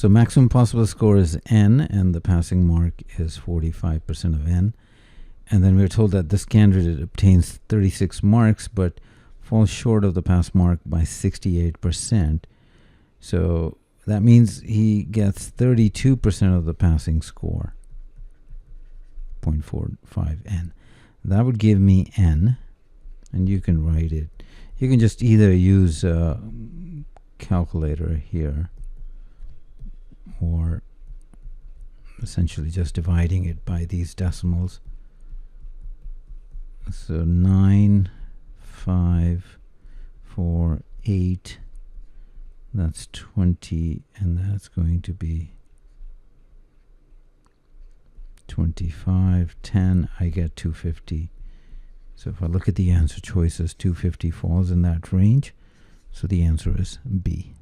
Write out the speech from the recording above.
So maximum possible score is n, and the passing mark is 45% of n. And then we're told that this candidate obtains 36 marks, but falls short of the pass mark by 68%. So that means he gets 32% of the passing score, 0.45 n. That would give me n, and you can write it. You can just either use a calculator here, or essentially just dividing it by these decimals. So 9, 5, 4, 8, that's 20, and that's going to be 25, 10, I get 250. So if I look at the answer choices, 250 falls in that range. So the answer is B.